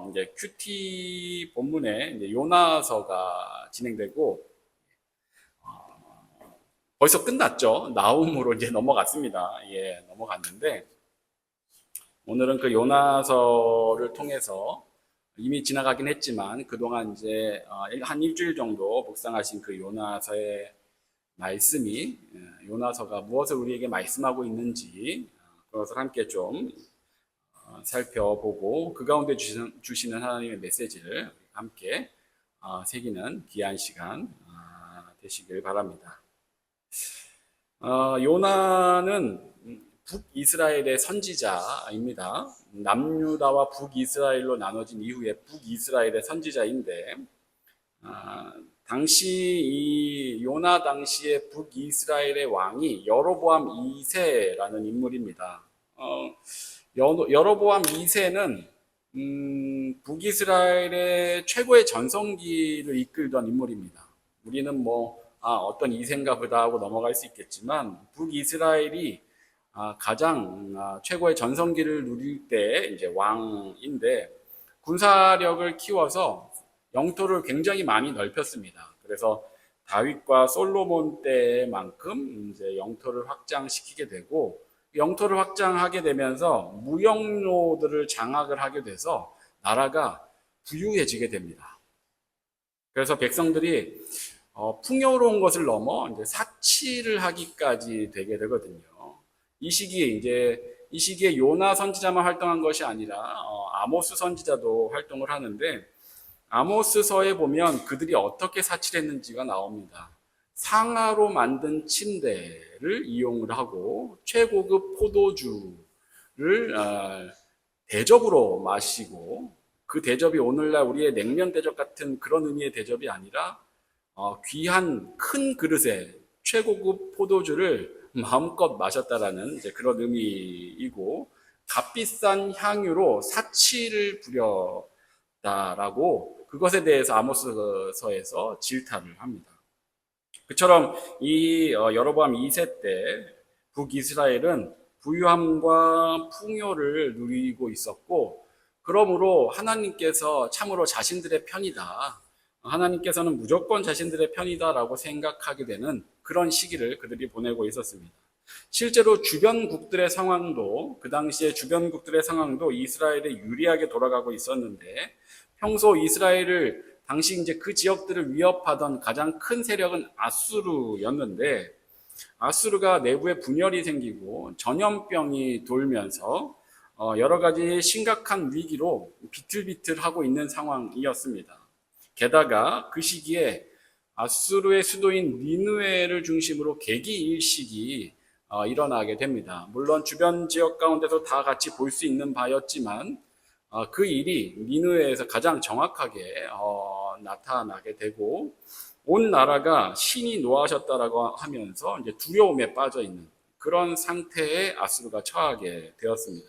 이제 큐티 본문에 이제 요나서가 진행되고 벌써 끝났죠. 나홈으로 이제 넘어갔습니다. 예, 넘어갔는데 오늘은 그 요나서를 통해서 이미 지나가긴 했지만 그동안 이제 한 일주일 정도 묵상하신 그 요나서의 말씀이 요나서가 무엇을 우리에게 말씀하고 있는지 그것을 함께 좀 살펴보고 그 가운데 주시는 하나님의 메시지를 함께 새기는 귀한 시간 되시길 바랍니다. 요나는 북이스라엘의 선지자입니다. 남유다와 북이스라엘로 나눠진 이후에 북이스라엘의 선지자인데 당시 이 요나 당시의 북이스라엘의 왕이 여로보암 2세라는 인물입니다. 여로보암 2세는 북이스라엘의 최고의 전성기를 이끌던 인물입니다. 우리는 어떤 2세인가 보다 하고 넘어갈 수 있겠지만 북이스라엘이 가장 최고의 전성기를 누릴 때 이제 왕인데 군사력을 키워서 영토를 굉장히 많이 넓혔습니다. 그래서 다윗과 솔로몬 때만큼 이제 영토를 확장시키게 되고 영토를 확장하게 되면서 무역로들을 장악을 하게 돼서 나라가 부유해지게 됩니다. 그래서 백성들이 풍요로운 것을 넘어 이제 사치를 하기까지 되게 되거든요. 이 시기에 요나 선지자만 활동한 것이 아니라 아모스 선지자도 활동을 하는데 아모스서에 보면 그들이 어떻게 사치를 했는지가 나옵니다. 상아로 만든 침대를 이용을 하고 최고급 포도주를 대접으로 마시고 그 대접이 오늘날 우리의 냉면 대접 같은 그런 의미의 대접이 아니라 귀한 큰 그릇에 최고급 포도주를 마음껏 마셨다라는 이제 그런 의미이고 값비싼 향유로 사치를 부렸다라고 그것에 대해서 아모스서에서 질타를 합니다. 그처럼 이 여로보암 2세 때 북이스라엘은 부유함과 풍요를 누리고 있었고 그러므로 하나님께서 참으로 자신들의 편이다. 하나님께서는 무조건 자신들의 편이다라고 생각하게 되는 그런 시기를 그들이 보내고 있었습니다. 실제로 주변국들의 상황도 그 당시에 주변국들의 상황도 이스라엘에 유리하게 돌아가고 있었는데 평소 이스라엘을 당시 이제 그 지역들을 위협하던 가장 큰 세력은 아수르였는데 아수르가 내부에 분열이 생기고 전염병이 돌면서 여러 가지 심각한 위기로 비틀비틀하고 있는 상황이었습니다. 게다가 그 시기에 아수르의 수도인 니느웨를 중심으로 계기일식이 일어나게 됩니다. 물론 주변 지역 가운데서 다 같이 볼 수 있는 바였지만 그 일이 니느웨에서 가장 정확하게 나타나게 되고 온 나라가 신이 노하셨다라고 하면서 이제 두려움에 빠져 있는 그런 상태에 아수르가 처하게 되었습니다.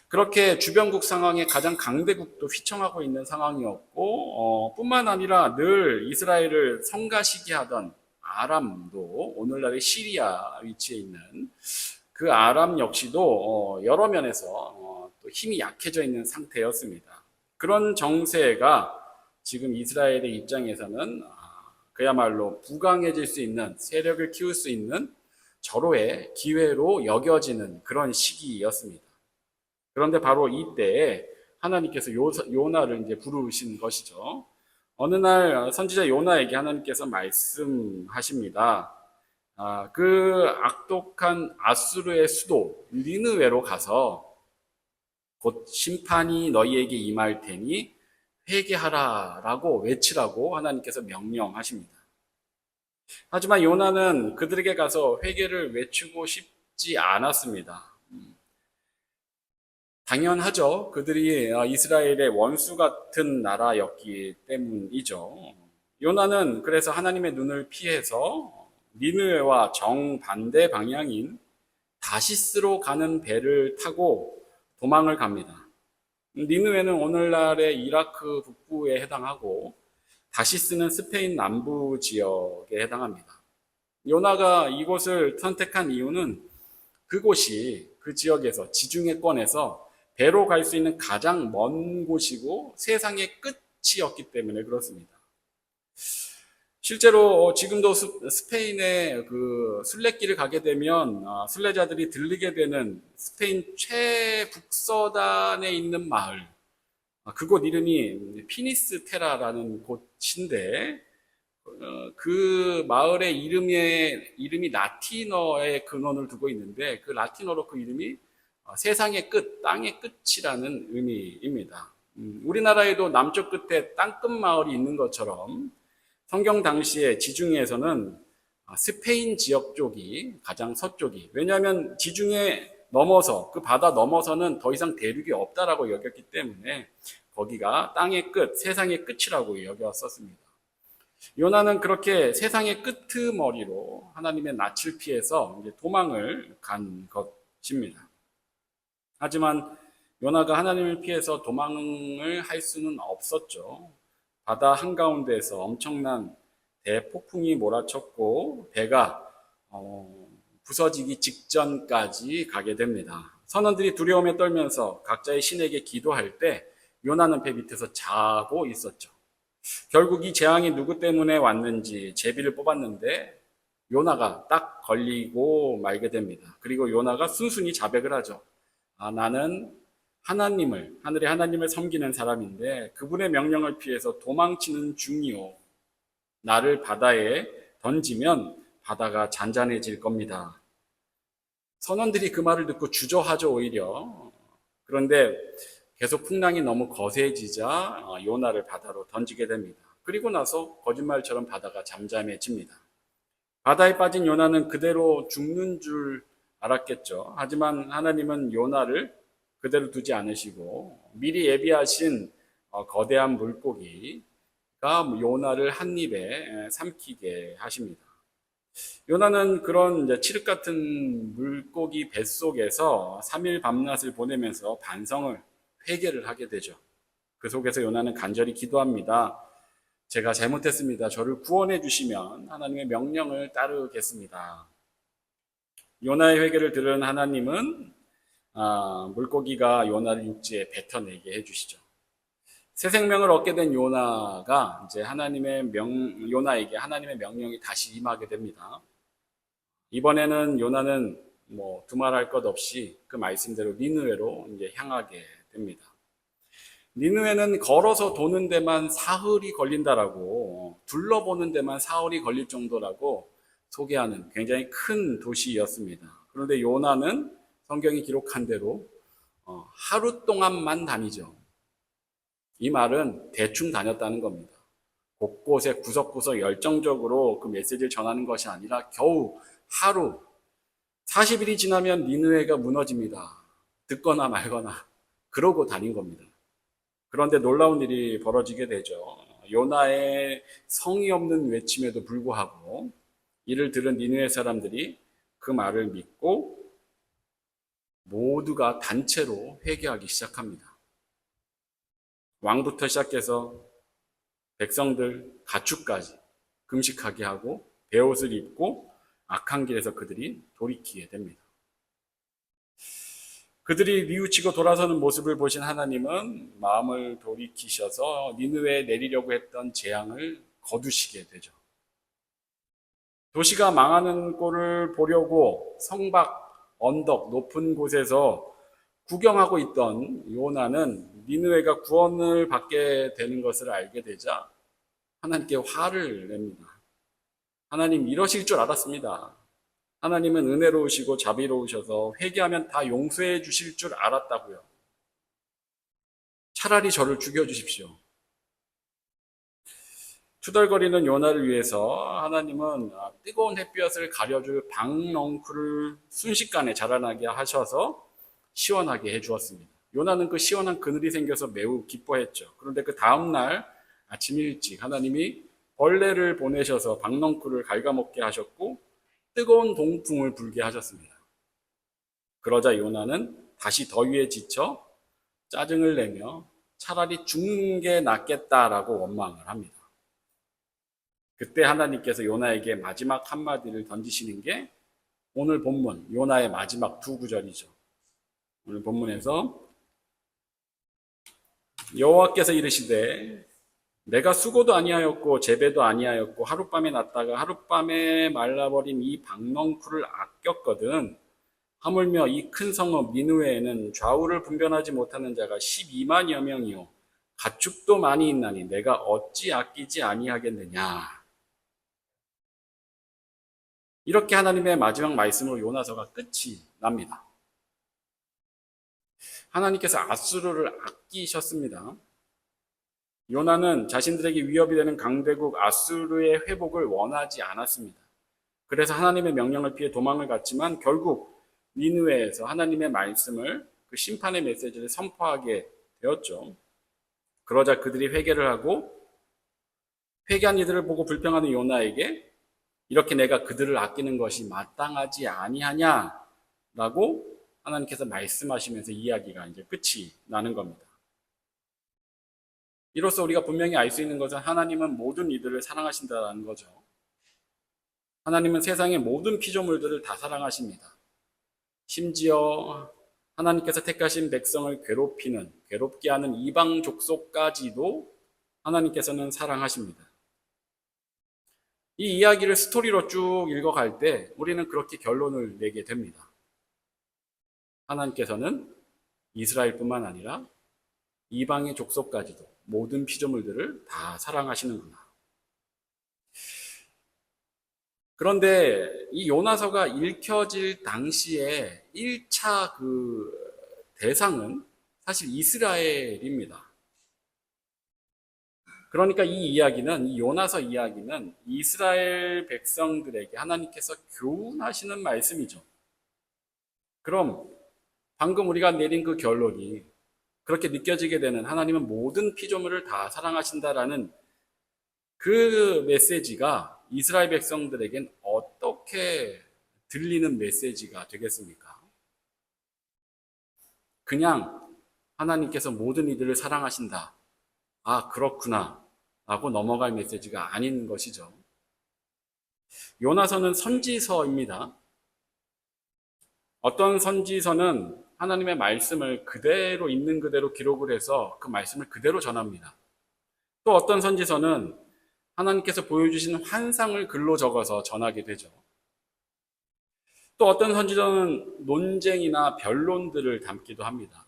그렇게 주변국 상황에 가장 강대국도 휘청하고 있는 상황이었고 뿐만 아니라 늘 이스라엘을 성가시게 하던 아람도 오늘날의 시리아 위치에 있는 그 아람 역시도 여러 면에서 또 힘이 약해져 있는 상태였습니다. 그런 정세가 지금 이스라엘의 입장에서는 그야말로 부강해질 수 있는 세력을 키울 수 있는 절호의 기회로 여겨지는 그런 시기였습니다. 그런데 바로 이때에 하나님께서 요나를 이제 부르신 것이죠. 어느 날 선지자 요나에게 하나님께서 말씀하십니다. 그 악독한 아수르의 수도 니느웨로 가서 곧 심판이 너희에게 임할 테니 회개하라라고 외치라고 하나님께서 명령하십니다. 하지만 요나는 그들에게 가서 회개를 외치고 싶지 않았습니다. 당연하죠. 그들이 이스라엘의 원수 같은 나라였기 때문이죠. 요나는 그래서 하나님의 눈을 피해서 니느웨와 정반대 방향인 다시스로 가는 배를 타고 도망을 갑니다. 니느웨는 오늘날의 이라크 북부에 해당하고 다시스는 스페인 남부 지역에 해당합니다. 요나가 이곳을 선택한 이유는 그곳이 그 지역에서 지중해권에서 배로 갈 수 있는 가장 먼 곳이고 세상의 끝이었기 때문에 그렇습니다. 실제로 지금도 스페인의 그 순례길을 가게 되면 순례자들이 들르게 되는 스페인 최북서단에 있는 마을, 그곳 이름이 피니스테라라는 곳인데 그 마을의 이름이 라틴어의 근원을 두고 있는데 그 라틴어로 그 이름이 세상의 끝, 땅의 끝이라는 의미입니다. 우리나라에도 남쪽 끝에 땅끝 마을이 있는 것처럼 성경 당시에 지중해에서는 스페인 지역 쪽이 가장 서쪽이, 왜냐하면 지중해 넘어서 그 바다 넘어서는 더 이상 대륙이 없다라고 여겼기 때문에 거기가 땅의 끝, 세상의 끝이라고 여겼었습니다. 요나는 그렇게 세상의 끄트머리로 하나님의 낯을 피해서 이제 도망을 간 것입니다. 하지만 요나가 하나님을 피해서 도망을 할 수는 없었죠. 바다 한가운데에서 엄청난 대폭풍이 몰아쳤고 배가 부서지기 직전까지 가게 됩니다. 선원들이 두려움에 떨면서 각자의 신에게 기도할 때 요나는 배 밑에서 자고 있었죠. 결국 이 재앙이 누구 때문에 왔는지 제비를 뽑았는데 요나가 딱 걸리고 말게 됩니다. 그리고 요나가 순순히 자백을 하죠. 나는 하늘의 하나님을 섬기는 사람인데 그분의 명령을 피해서 도망치는 중이요. 나를 바다에 던지면 바다가 잔잔해질 겁니다. 선원들이 그 말을 듣고 주저하죠, 오히려. 그런데 계속 풍랑이 너무 거세지자 요나를 바다로 던지게 됩니다. 그리고 나서 거짓말처럼 바다가 잠잠해집니다. 바다에 빠진 요나는 그대로 죽는 줄 알았겠죠. 하지만 하나님은 요나를 그대로 두지 않으시고 미리 예비하신 거대한 물고기가 요나를 한 입에 삼키게 하십니다. 요나는 그런 이제 칠흑 같은 물고기 뱃속에서 3일 밤낮을 보내면서 반성을 회개를 하게 되죠. 그 속에서 요나는 간절히 기도합니다. 제가 잘못했습니다. 저를 구원해 주시면 하나님의 명령을 따르겠습니다. 요나의 회개를 들은 하나님은 물고기가 요나를 육지에 뱉어내게 해주시죠. 새 생명을 얻게 된 요나가 이제 요나에게 하나님의 명령이 다시 임하게 됩니다. 이번에는 요나는 두말할 것 없이 그 말씀대로 니느웨로 이제 향하게 됩니다. 니느웨는 걸어서 도는 데만 사흘이 걸린다라고, 둘러보는 데만 사흘이 걸릴 정도라고 소개하는 굉장히 큰 도시였습니다. 그런데 요나는 성경이 기록한 대로 하루 동안만 다니죠. 이 말은 대충 다녔다는 겁니다. 곳곳에 구석구석 열정적으로 그 메시지를 전하는 것이 아니라 겨우 하루, 40일이 지나면 니느웨가 무너집니다. 듣거나 말거나 그러고 다닌 겁니다. 그런데 놀라운 일이 벌어지게 되죠. 요나의 성의 없는 외침에도 불구하고 이를 들은 니느웨 사람들이 그 말을 믿고 모두가 단체로 회개하기 시작합니다. 왕부터 시작해서 백성들, 가축까지 금식하게 하고 베옷을 입고 악한 길에서 그들이 돌이키게 됩니다. 그들이 뉘우치고 돌아서는 모습을 보신 하나님은 마음을 돌이키셔서 니느웨에 내리려고 했던 재앙을 거두시게 되죠. 도시가 망하는 꼴을 보려고 성박, 언덕, 높은 곳에서 구경하고 있던 요나는 니느웨가 구원을 받게 되는 것을 알게 되자 하나님께 화를 냅니다. 하나님 이러실 줄 알았습니다. 하나님은 은혜로우시고 자비로우셔서 회개하면 다 용서해 주실 줄 알았다고요. 차라리 저를 죽여주십시오. 투덜거리는 요나를 위해서 하나님은 뜨거운 햇볕을 가려줄 박넝쿨을 순식간에 자라나게 하셔서 시원하게 해주었습니다. 요나는 그 시원한 그늘이 생겨서 매우 기뻐했죠. 그런데 그 다음날 아침 일찍 하나님이 벌레를 보내셔서 박넝쿨을 갉아먹게 하셨고 뜨거운 동풍을 불게 하셨습니다. 그러자 요나는 다시 더위에 지쳐 짜증을 내며 차라리 죽는 게 낫겠다라고 원망을 합니다. 그때 하나님께서 요나에게 마지막 한마디를 던지시는 게 오늘 본문 요나의 마지막 두 구절이죠. 오늘 본문에서 여호와께서 이르시되 내가 수고도 아니하였고 재배도 아니하였고 하룻밤에 났다가 하룻밤에 말라버린 이 박넝쿨을 아꼈거든. 하물며 이 큰 성읍 니느웨에는 좌우를 분별하지 못하는 자가 12만여 명이요 가축도 많이 있나니 내가 어찌 아끼지 아니하겠느냐. 이렇게 하나님의 마지막 말씀으로 요나서가 끝이 납니다. 하나님께서 아수르를 아끼셨습니다. 요나는 자신들에게 위협이 되는 강대국 아수르의 회복을 원하지 않았습니다. 그래서 하나님의 명령을 피해 도망을 갔지만 결국 니느웨에서 하나님의 말씀을, 그 심판의 메시지를 선포하게 되었죠. 그러자 그들이 회개를 하고 회개한 이들을 보고 불평하는 요나에게 이렇게 내가 그들을 아끼는 것이 마땅하지 아니하냐라고 하나님께서 말씀하시면서 이야기가 이제 끝이 나는 겁니다. 이로써 우리가 분명히 알 수 있는 것은 하나님은 모든 이들을 사랑하신다는 거죠. 하나님은 세상의 모든 피조물들을 다 사랑하십니다. 심지어 하나님께서 택하신 백성을 괴롭게 하는 이방 족속까지도 하나님께서는 사랑하십니다. 이 이야기를 스토리로 쭉 읽어갈 때 우리는 그렇게 결론을 내게 됩니다. 하나님께서는 이스라엘뿐만 아니라 이방의 족속까지도 모든 피조물들을 다 사랑하시는구나. 그런데 이 요나서가 읽혀질 당시에 1차 그 대상은 사실 이스라엘입니다. 그러니까 이 요나서 이야기는 이스라엘 백성들에게 하나님께서 교훈하시는 말씀이죠. 그럼 방금 우리가 내린 그 결론이 그렇게 느껴지게 되는 하나님은 모든 피조물을 다 사랑하신다라는 그 메시지가 이스라엘 백성들에겐 어떻게 들리는 메시지가 되겠습니까? 그냥 하나님께서 모든 이들을 사랑하신다. 아, 그렇구나. 라고 넘어갈 메시지가 아닌 것이죠. 요나서는 선지서입니다. 어떤 선지서는 하나님의 말씀을 그대로 있는 그대로 기록을 해서 그 말씀을 그대로 전합니다. 또 어떤 선지서는 하나님께서 보여주신 환상을 글로 적어서 전하게 되죠. 또 어떤 선지서는 논쟁이나 변론들을 담기도 합니다.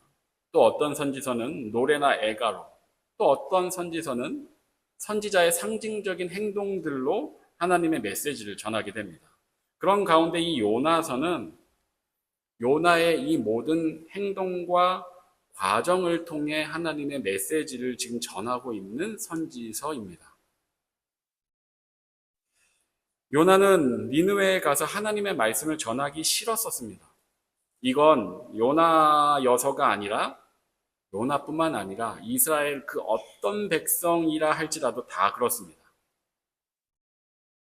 또 어떤 선지서는 노래나 애가로, 또 어떤 선지서는 선지자의 상징적인 행동들로 하나님의 메시지를 전하게 됩니다. 그런 가운데 이 요나서는 요나의 이 모든 행동과 과정을 통해 하나님의 메시지를 지금 전하고 있는 선지서입니다. 요나는 니느웨에 가서 하나님의 말씀을 전하기 싫었었습니다. 이건 요나여서가 아니라 요나뿐만 아니라 이스라엘 그 어떤 백성이라 할지라도 다 그렇습니다.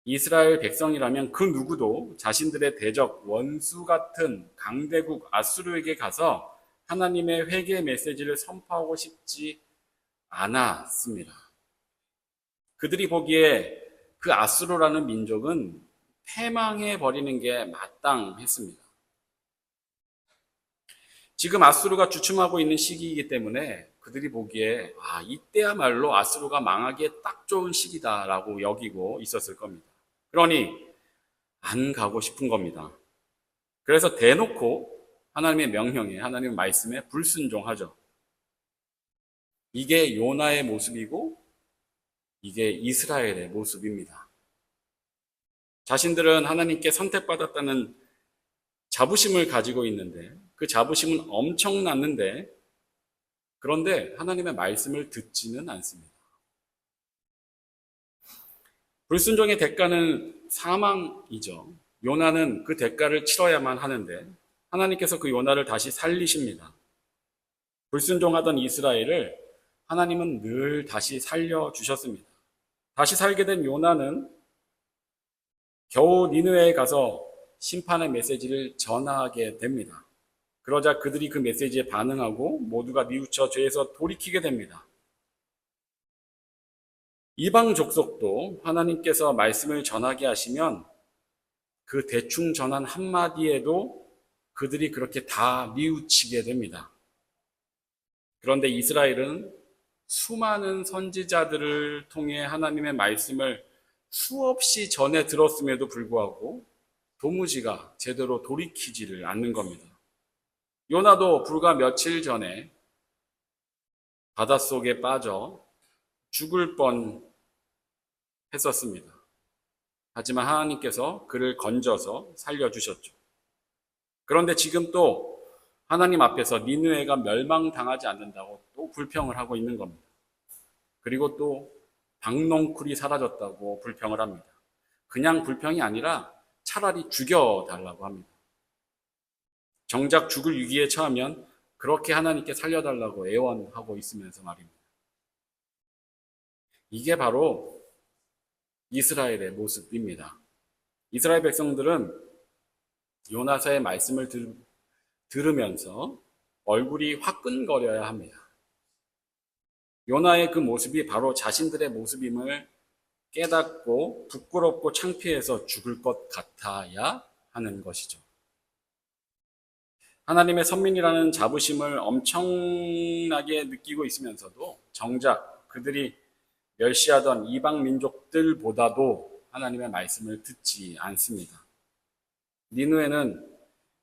이스라엘 백성이라면 그 누구도 자신들의 대적 원수 같은 강대국 아수르에게 가서 하나님의 회개 메시지를 선포하고 싶지 않았습니다. 그들이 보기에 그 아수르라는 민족은 패망해 버리는 게 마땅했습니다. 지금 아수르가 주춤하고 있는 시기이기 때문에 그들이 보기에 이때야말로 아수르가 망하기에 딱 좋은 시기다라고 여기고 있었을 겁니다. 그러니 안 가고 싶은 겁니다. 그래서 대놓고 하나님의 명령에, 하나님의 말씀에 불순종하죠. 이게 요나의 모습이고 이게 이스라엘의 모습입니다. 자신들은 하나님께 선택받았다는 자부심을 가지고 있는데 그 자부심은 엄청났는데 그런데 하나님의 말씀을 듣지는 않습니다. 불순종의 대가는 사망이죠. 요나는 그 대가를 치러야만 하는데 하나님께서 그 요나를 다시 살리십니다. 불순종하던 이스라엘을 하나님은 늘 다시 살려주셨습니다. 다시 살게 된 요나는 겨우 니느웨에 가서 심판의 메시지를 전하게 됩니다. 그러자 그들이 그 메시지에 반응하고 모두가 뉘우쳐 죄에서 돌이키게 됩니다. 이방 족속도 하나님께서 말씀을 전하게 하시면 그 대충 전한 한마디에도 그들이 그렇게 다 뉘우치게 됩니다. 그런데 이스라엘은 수많은 선지자들을 통해 하나님의 말씀을 수없이 전해 들었음에도 불구하고 도무지가 제대로 돌이키지를 않는 겁니다. 요나도 불과 며칠 전에 바닷속에 빠져 죽을 뻔 했었습니다. 하지만 하나님께서 그를 건져서 살려주셨죠. 그런데 지금 또 하나님 앞에서 니느웨가 멸망당하지 않는다고 또 불평을 하고 있는 겁니다. 그리고 또 박농쿨이 사라졌다고 불평을 합니다. 그냥 불평이 아니라 차라리 죽여달라고 합니다. 정작 죽을 위기에 처하면 그렇게 하나님께 살려달라고 애원하고 있으면서 말입니다. 이게 바로 이스라엘의 모습입니다. 이스라엘 백성들은 요나서의 말씀을 들으면서 얼굴이 화끈거려야 합니다. 요나의 그 모습이 바로 자신들의 모습임을 깨닫고 부끄럽고 창피해서 죽을 것 같아야 하는 것이죠. 하나님의 선민이라는 자부심을 엄청나게 느끼고 있으면서도 정작 그들이 멸시하던 이방 민족들보다도 하나님의 말씀을 듣지 않습니다. 니느웨는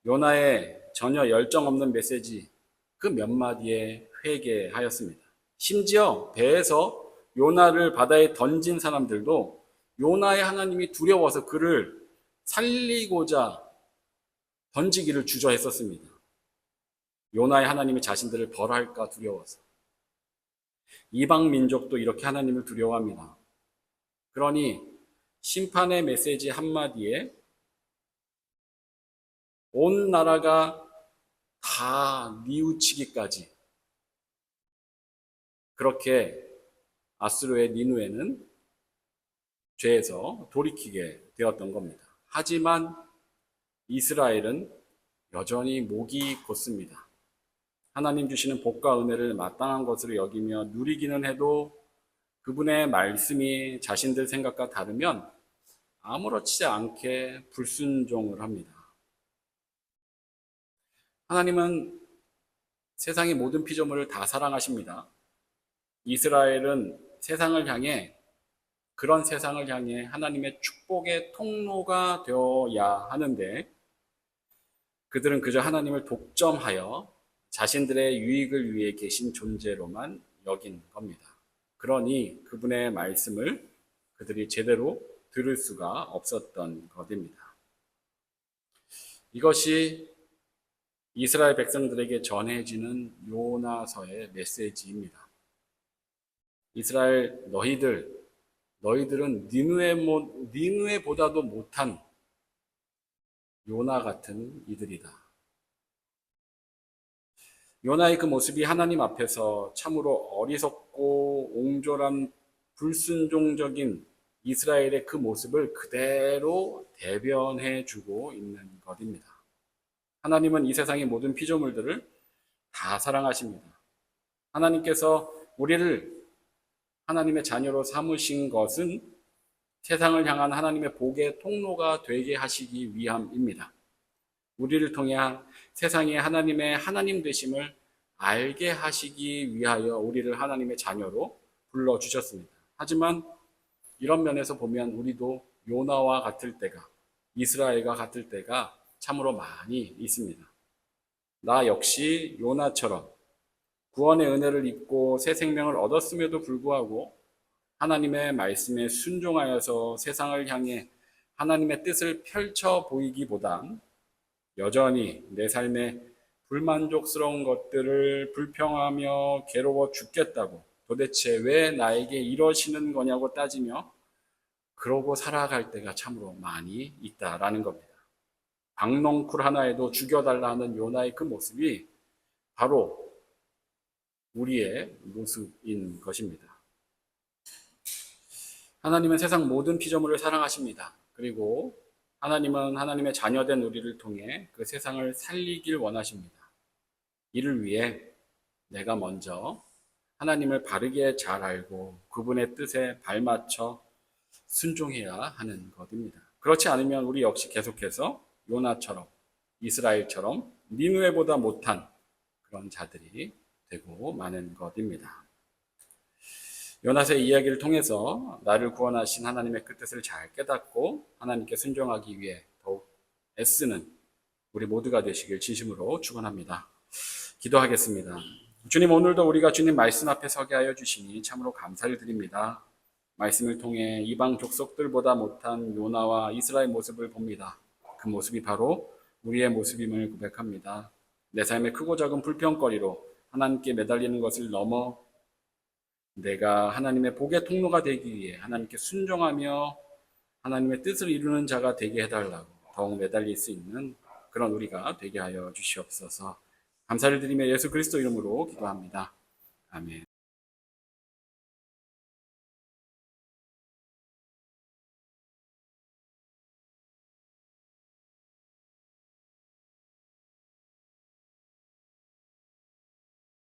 요나의 전혀 열정 없는 메시지 그 몇 마디에 회개하였습니다. 심지어 배에서 요나를 바다에 던진 사람들도 요나의 하나님이 두려워서 그를 살리고자 던지기를 주저했었습니다. 요나의 하나님이 자신들을 벌할까 두려워서. 이방 민족도 이렇게 하나님을 두려워합니다. 그러니 심판의 메시지 한마디에 온 나라가 다 뉘우치기까지 그렇게 아수르의 니느웨는 죄에서 돌이키게 되었던 겁니다. 하지만 이스라엘은 여전히 목이 곧습니다. 하나님 주시는 복과 은혜를 마땅한 것으로 여기며 누리기는 해도 그분의 말씀이 자신들 생각과 다르면 아무렇지 않게 불순종을 합니다. 하나님은 세상의 모든 피조물을 다 사랑하십니다. 이스라엘은 세상을 향해 그런 세상을 향해 하나님의 축복의 통로가 되어야 하는데 그들은 그저 하나님을 독점하여 자신들의 유익을 위해 계신 존재로만 여긴 겁니다. 그러니 그분의 말씀을 그들이 제대로 들을 수가 없었던 것입니다. 이것이 이스라엘 백성들에게 전해지는 요나서의 메시지입니다. 이스라엘 너희들은 니느웨보다도 못한 요나 같은 이들이다. 요나의 그 모습이 하나님 앞에서 참으로 어리석고 옹졸한 불순종적인 이스라엘의 그 모습을 그대로 대변해 주고 있는 것입니다. 하나님은 이 세상의 모든 피조물들을 다 사랑하십니다. 하나님께서 우리를 하나님의 자녀로 삼으신 것은 세상을 향한 하나님의 복의 통로가 되게 하시기 위함입니다. 우리를 통해 세상에 하나님의 하나님 되심을 알게 하시기 위하여 우리를 하나님의 자녀로 불러주셨습니다. 하지만 이런 면에서 보면 우리도 요나와 같을 때가, 이스라엘과 같을 때가 참으로 많이 있습니다. 나 역시 요나처럼 구원의 은혜를 입고 새 생명을 얻었음에도 불구하고 하나님의 말씀에 순종하여서 세상을 향해 하나님의 뜻을 펼쳐 보이기보단 여전히 내 삶에 불만족스러운 것들을 불평하며 괴로워 죽겠다고 도대체 왜 나에게 이러시는 거냐고 따지며 그러고 살아갈 때가 참으로 많이 있다라는 겁니다. 박농쿨 하나에도 죽여달라 하는 요나의 그 모습이 바로 우리의 모습인 것입니다. 하나님은 세상 모든 피조물을 사랑하십니다. 그리고 하나님은 하나님의 자녀된 우리를 통해 그 세상을 살리길 원하십니다. 이를 위해 내가 먼저 하나님을 바르게 잘 알고 그분의 뜻에 발맞춰 순종해야 하는 것입니다. 그렇지 않으면 우리 역시 계속해서 요나처럼 이스라엘처럼 니느웨보다 못한 그런 자들이 되고 마는 것입니다. 요나스의 이야기를 통해서 나를 구원하신 하나님의 그 뜻을 잘 깨닫고 하나님께 순종하기 위해 더욱 애쓰는 우리 모두가 되시길 진심으로 축원합니다. 기도하겠습니다. 주님, 오늘도 우리가 주님 말씀 앞에 서게 하여 주시니 참으로 감사를 드립니다. 말씀을 통해 이방 족속들보다 못한 요나와 이스라엘 모습을 봅니다. 그 모습이 바로 우리의 모습임을 고백합니다. 내 삶의 크고 작은 불평거리로 하나님께 매달리는 것을 넘어 내가 하나님의 복의 통로가 되기 위해 하나님께 순종하며 하나님의 뜻을 이루는 자가 되게 해달라고 더욱 매달릴 수 있는 그런 우리가 되게 하여 주시옵소서. 감사를 드리며 예수 그리스도 이름으로 기도합니다. 아멘.